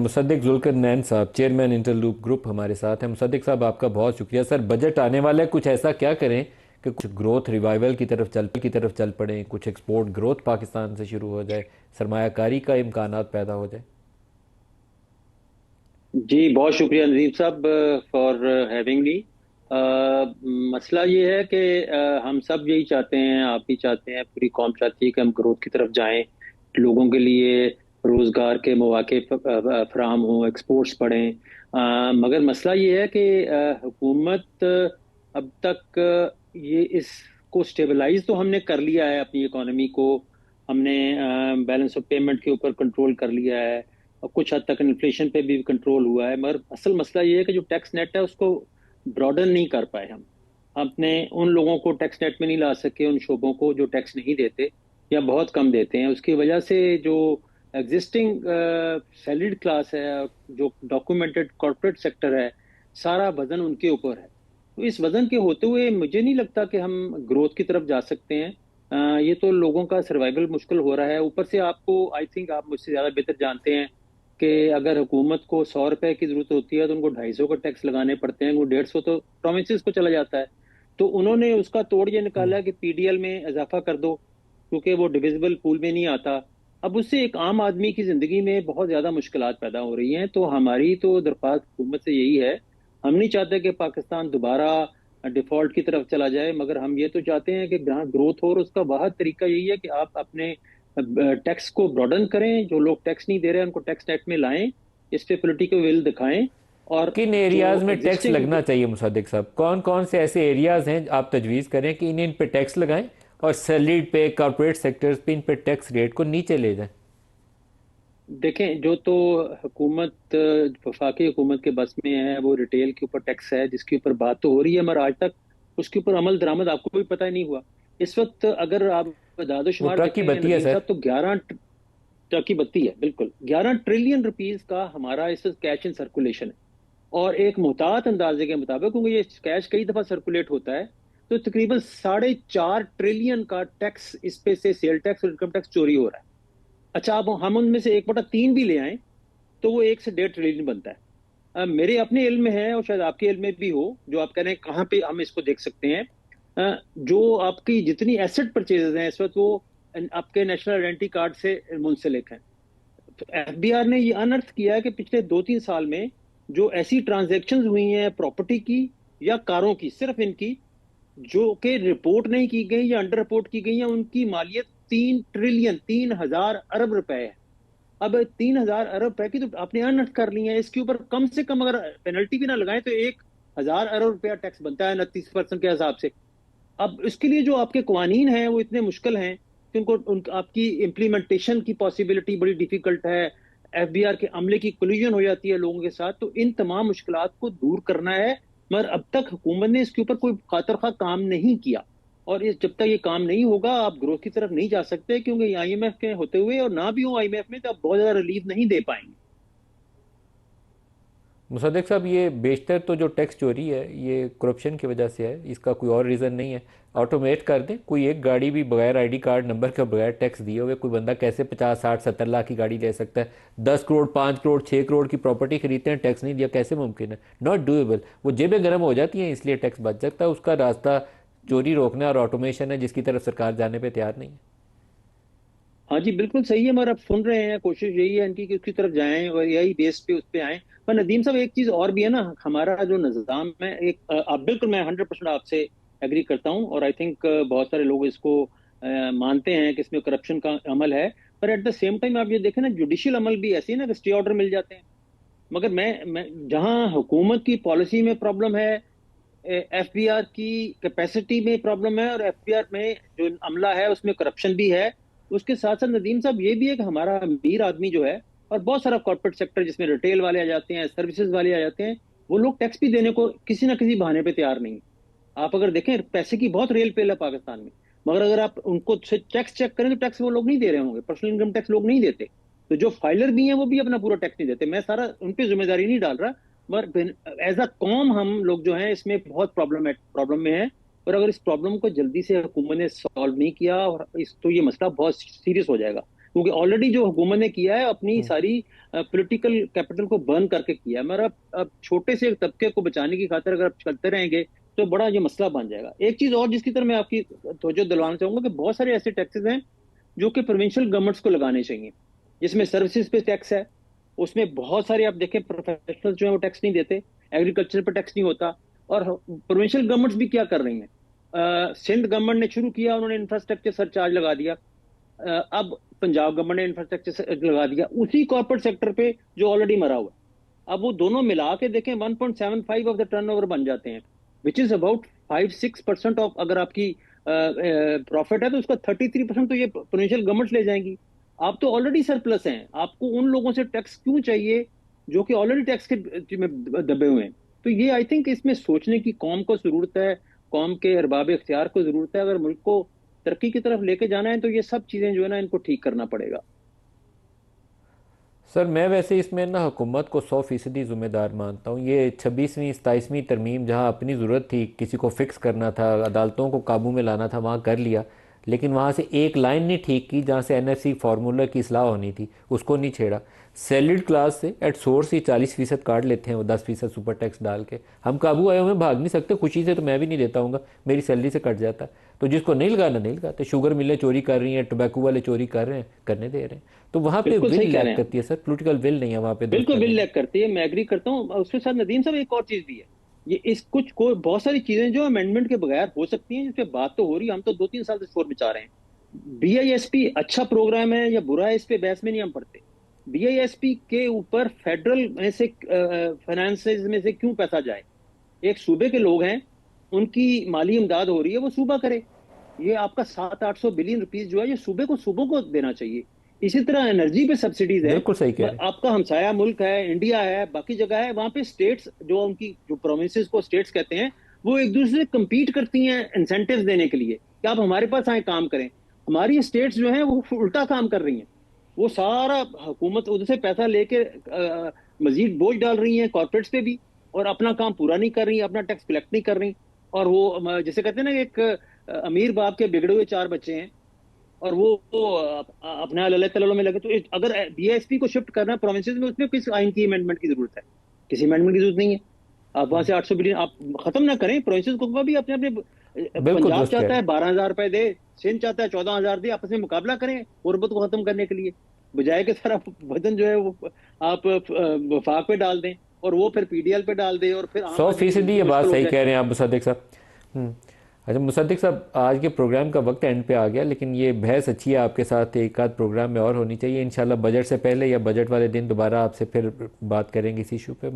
मुसद्दिक जुल्करनैन साहब, chairman Interloop group हमारे साथ हैं। मुसद्दिक साहब, आपका बहुत शुक्रिया। सर, बजट आने वाला है, कुछ ऐसा क्या करें कि कुछ ग्रोथ रिवाइवल की तरफ चल पड़ें, कुछ एक्सपोर्ट ग्रोथ पाकिस्तान से शुरू हो जाए, सरमायाकारी का इम्कानात पैदा हो जाए। जी बहुत शुक्रिया नदीम साहब फॉर हैविंग मी। मसला ये है कि हम सब यही चाहते हैं, आप भी चाहते हैं, पूरी कौम चाहती है कि हम ग्रोथ की तरफ जाएं, लोगों के लिए रोजगार के मौके फराहम हों, एक्सपोर्ट्स बढ़ें। मगर मसला ये है कि हुकूमत अब तक ये इसको स्टेबलाइज तो हमने कर लिया है, अपनी इकोनॉमी को हमने बैलेंस ऑफ पेमेंट के ऊपर कंट्रोल कर लिया है और कुछ हद तक इन्फ्लेशन पे भी कंट्रोल हुआ है। मगर असल मसला ये है कि जो टैक्स नेट है उसको ब्रॉडन नहीं कर पाए हम। अपने उन लोगों को टैक्स नेट में नहीं ला सके, उन शोबों को जो टैक्स नहीं देते या बहुत कम देते हैं। उसकी वजह से जो एग्जिस्टिंग सैलरीड क्लास है, जो डॉक्यूमेंटेड कॉरपोरेट सेक्टर है, सारा वजन उनके ऊपर है। तो इस वजन के होते हुए मुझे नहीं लगता कि हम ग्रोथ की तरफ जा सकते हैं। ये तो लोगों का सर्वाइवल मुश्किल हो रहा है। ऊपर से आपको, आई थिंक आप मुझसे ज़्यादा बेहतर जानते हैं कि अगर हुकूमत को 100 रुपए की जरूरत होती है तो उनको 250 का टैक्स लगाने पड़ते हैं, वो 150 तो प्रोविंसेस को चला जाता है। तो उन्होंने उसका तोड़ ये निकाला कि पीडीएल में इजाफा कर दो, क्योंकि वो डिविजिबल पूल में नहीं आता। अब उससे एक आम आदमी की जिंदगी में बहुत ज्यादा मुश्किलात पैदा हो रही हैं। तो हमारी तो दरख्वास्त हुकूमत से यही है, हम नहीं चाहते कि पाकिस्तान दोबारा डिफॉल्ट की तरफ चला जाए, मगर हम ये तो चाहते हैं कि जहाँ ग्रोथ हो, और उसका वाहद तरीका यही है कि आप अपने टैक्स को ब्रॉडन करें, जो लोग टैक्स नहीं दे रहे हैं उनको टैक्स नेट में लाएं, इस पे पॉलिटिकल विल दिखाएं। और किन जो एरियाज़ में टैक्स एग्जिस्टिंग, लगना चाहिए मुसद्दिक साहब? कौन कौन से ऐसे एरियाज़ हैं आप तजवीज़ करें कि इन पे टैक्स लगाएं और सैलरीड पे, कॉरपोरेट सेक्टर्स पे इन पे टैक्स रेट को नीचे ले जाएं? देखें, जो तो हुकूमत वफाकी हुकूमत के बस में है वो रिटेल के ऊपर टैक्स है, जिसके ऊपर बात तो हो रही है, मगर आज तक उसके ऊपर अमल दरामद आपको भी पता ही नहीं हुआ। इस वक्त अगर आप वो दादोशुमार ट्रक की देखें बत्ती है नदीम सर। साहब, तो 11 की बत्ती है, बिल्कुल 11 ट्रिलियन रुपीज का हमारा इस कैश इन सर्कुलेशन है। और एक मुहतात अंदाजे के मुताबिक, क्योंकि ये कैश कई दफा सर्कुलेट होता है, तो तकरीबन 4.5 ट्रिलियन का टैक्स इस पे से सेल टैक्स और इनकम टैक्स चोरी हो रहा है। अच्छा, अब हम उनमें से 1/3 भी ले आए तो वो 1 से 1.5 ट्रिलियन बनता है। मेरे अपने इल्म में है और शायद आपके इल्म में भी हो, जो आप कह रहे हैं कहाँ पे हम इसको देख सकते हैं। जो आपकी जितनी एसेट परचेजेस हैं इस वक्त, वो आपके नेशनल आइडेंटिटी कार्ड से मुंसलिक हैं। तो एफबीआर ने ये अनर्थ किया है कि पिछले 2-3 साल में जो ऐसी ट्रांजैक्शंस हुई हैं प्रॉपर्टी की या कारों की, सिर्फ इनकी, जो कि रिपोर्ट नहीं की गई या अंडर रिपोर्ट की गई है, उनकी मालियत 3 ट्रिलियन, 3,000 अरब रुपए है। अब 3,000 अरब रुपए की तो आपने अनर्थ कर ली है, इसके ऊपर कम से कम अगर पेनल्टी भी ना लगाए तो 1,000 अरब रुपया टैक्स बनता है 29% के हिसाब से। अब इसके लिए जो आपके कवानीन हैं वो इतने मुश्किल हैं कि आपकी इम्प्लीमेंटेशन की पॉसिबिलिटी बड़ी डिफिकल्ट है। एफबीआर के अमले की कोलिजन हो जाती है लोगों के साथ। तो इन तमाम मुश्किलात को दूर करना है, मगर अब तक हुकूमत ने इसके ऊपर कोई खातर खा काम नहीं किया। और इस जब तक ये काम नहीं होगा, आप ग्रोथ की तरफ नहीं जा सकते, क्योंकि आईएमएफ के होते हुए और ना भी हो आईएमएफ में, तो आप बहुत ज्यादा रिलीफ नहीं दे पाएंगे। मुसद्दिक साहब, ये बेशतर तो जो टैक्स चोरी है ये करप्शन की वजह से है, इसका कोई और रीज़न नहीं है। ऑटोमेट कर दें, कोई एक गाड़ी भी बगैर आईडी कार्ड नंबर के, बगैर टैक्स दिए हुए कोई बंदा कैसे 50, 60, 70 लाख की गाड़ी ले सकता है? 10 करोड़, 5 करोड़, 6 करोड़ की प्रॉपर्टी खरीदते हैं, टैक्स नहीं दिया, कैसे मुमकिन है? Not doable. वो जेबें गर्म हो जाती हैं, इसलिए टैक्स बच सकता है। उसका रास्ता चोरी रोकना और ऑटोमेशन है, जिसकी तरफ सरकार जाने पर तैयार नहीं है। हाँ जी, बिल्कुल सही है, मगर आप सुन रहे हैं, कोशिश यही है इनकी कि उसकी तरफ जाएं और यही बेस पे उस पे आए। पर नदीम साहब, एक चीज और भी है ना, हमारा जो निजाम है, एक आप बिल्कुल, मैं 100% आपसे एग्री करता हूँ, और आई थिंक बहुत सारे लोग इसको मानते हैं कि इसमें करप्शन का अमल है। पर एट द सेम टाइम आप ये देखें ना, जुडिशियल अमल भी ऐसी है ना कि स्टे ऑर्डर मिल जाते हैं। मगर मैं जहां हुकूमत की पॉलिसी में प्रॉब्लम है, एफबीआर की कैपेसिटी में प्रॉब्लम है, और एफबीआर में जो अमला है उसमें करप्शन भी है। उसके साथ साथ नदीम साहब ये भी है कि हमारा अमीर आदमी जो है, और बहुत सारा कॉर्पोरेट सेक्टर जिसमें रिटेल वाले आ जाते हैं, सर्विसेज वाले आ जाते हैं, वो लोग टैक्स भी देने को किसी ना किसी बहाने पे तैयार नहीं है। आप अगर देखें, पैसे की बहुत रेल पेल है पाकिस्तान में, मगर अगर आप उनको टैक्स चेक करें तो टैक्स वो लोग नहीं दे रहे होंगे, पर्सनल इनकम टैक्स लोग नहीं देते। तो जो फाइलर भी हैं वो भी अपना पूरा टैक्स नहीं देते। मैं सारा उन पे जिम्मेदारी नहीं डाल रहा, मगर एज अ कॉम हम लोग जो हैं इसमें बहुत प्रॉब्लम में है। और अगर इस प्रॉब्लम को जल्दी से हुकूमत ने सॉल्व नहीं किया, और इस तो ये मसला बहुत सीरियस हो जाएगा। क्योंकि ऑलरेडी जो हुकूमत ने किया है अपनी सारी पॉलिटिकल कैपिटल को बर्न करके किया है। मगर अब छोटे से एक तबके को बचाने की खातिर अगर आप चलते रहेंगे तो बड़ा ये मसला बन जाएगा। एक चीज और जिसकी तरफ मैं आपकी तवज्जो दिलवाना चाहूंगा कि बहुत सारे ऐसे टैक्सेस हैं जो कि प्रोविंशियल गवर्नमेंट्स को लगाने चाहिए, जिसमें सर्विसेज पे टैक्स है। उसमें बहुत सारे आप देखें प्रोफेशनल जो है वो टैक्स नहीं देते, एग्रीकल्चर पे टैक्स नहीं होता। और प्रोविंशियल गवर्नमेंट्स भी क्या कर रही हैं, सिंध गवर्नमेंट ने शुरू किया, उन्होंने इंफ्रास्ट्रक्चर सरचार्ज लगा दिया। अब पंजाब गवर्नमेंट ने इंफ्रास्ट्रक्चर लगा दिया उसी कॉर्पोरेट सेक्टर पे जो ऑलरेडी मरा हुआ है। अब वो दोनों मिला के देखें 1.75 ऑफ द टर्नओवर बन जाते हैं, विच इज अबाउट 5-6% ऑफ, अगर आपकी प्रॉफिट है तो उसका 33% तो ये प्रोविंशियल गवर्नमेंट ले जाएंगी। आप तो ऑलरेडी सरप्लस हैं, आपको उन लोगों से टैक्स क्यों चाहिए जो कि ऑलरेडी टैक्स के में दबे हुए हैं। तो ये आई थिंक इसमें सोचने की कौम को जरूरत है, कौम के अरबाब इख्तियार को जरूरत है। अगर मुल्क को तरक्की की तरफ लेके जाना है तो ये सब चीजें जो है ना इनको ठीक करना पड़ेगा। सर मैं वैसे इसमें ना हुकूमत को 100% ज़िम्मेदार मानता हूँ। ये 26वीं 27वीं तरमीम जहाँ अपनी ज़रूरत थी, किसी को फिक्स करना था, अदालतों को काबू में लाना था, वहाँ कर लिया। लेकिन वहाँ से एक लाइन नहीं ठीक की जहाँ से एनएफसी फार्मूला की इस्लाह होनी थी, उसको नहीं छेड़ा। सैलरीड क्लास से एट सोर्स ही 40% काट लेते हैं वो, 10% सुपर टैक्स डाल के। हम काबू आए हुए हैं, भाग नहीं सकते, खुशी से तो मैं भी नहीं देता हूँ, मेरी सैलरी से कट जाता है। तो जिसको नहीं लगाना नहीं लगाते। शुगर मिलें चोरी कर रही हैं, टोबैको वाले चोरी कर रहे हैं, करने दे रहे हैं। तो वहाँ पे बिल्कुल विल सही कह रहे लैक हैं, करती है सर, पॉलिटिकल विल नहीं है वहाँ पे दुरुस्त बिल्कुल बिल करने की। लैग करती है, मैं एग्री करता हूँ। उसके साथ नदीम साहब एक और चीज भी है, ये इस कुछ को बहुत सारी चीजें जो अमेंडमेंट के बगैर हो सकती हैं, जिस पे बात तो हो रही है, हम तो 2-3 साल से शोर मचा रहे हैं। बीआईएसपी अच्छा प्रोग्राम है या बुरा है, इस पे बहस में नहीं हम पड़ते। बीआईएसपी के ऊपर फेडरल में से फाइनेंसेस में से क्यों पैसा जाए? एक सूबे के लोग हैं, उनकी माली इमदाद हो रही है, वो सूबा करे। ये आपका 700-800 बिलियन रुपीज जो है ये सूबों को देना चाहिए। इसी तरह एनर्जी पे सब्सिडीज है। बिल्कुल सही कह रहे हैं। आपका हमसाया मुल्क है, इंडिया है, बाकी जगह है, वहां पे स्टेट्स जो उनकी जो प्रोविंसेस को स्टेट्स कहते हैं, वो एक दूसरे से compete करती हैं इंसेंटिव्स देने के लिए कि आप हमारे पास आए काम करें। हमारी स्टेट्स जो हैं वो उल्टा काम कर रही हैं, वो सारा हुकूमत उनसे पैसा लेके मजीद बोझ डाल रही हैं कॉर्पोरेट्स पे भी, और अपना काम पूरा नहीं कर रही, अपना टैक्स कलेक्ट नहीं कर रही। और वो जैसे कहते हैं ना, एक अमीर बाप के बिगड़े हुए 4 बच्चे हैं, और वो अपना लले तललों में लगे। तो अगर बीएसपी को शिफ्ट करना है प्रोविंसेस में, उसमें किस आइन की अमेंडमेंट की जरूरत है? किसी अमेंडमेंट की जरूरत नहीं है। आप वहां से 800 बिलियन आप खत्म ना करें, प्रोविंसेस को भी अपने अपने बिल्कुल पंजाब दुरुस्त कह चाहता रहे है हैं। 12,000 रुपए दे, सिंध चाहता है 14,000 दे, आपस में मुकाबला करें गुर्बत को खत्म करने के लिए, बजाय के सारा वजन जो है वो आप वफाक पे डाल दें, और वो फिर पीडीएल पे डाल दें, और फिर आम सौ आदमी फीसदी ये उनको बात मुश्किल हो सही जाए। कह रहे हैं आप मुसद्दिक साहब। अच्छा मुसद्दिक साहब, आज के प्रोग्राम का वक्त एंड पे आ गया, लेकिन ये बहस अच्छी है आपके साथ, एक आध प्रोग्राम में और होनी चाहिए इंशाल्लाह। बजट से पहले या बजट वाले दिन दोबारा आपसे फिर बात करेंगे इस इशू पे।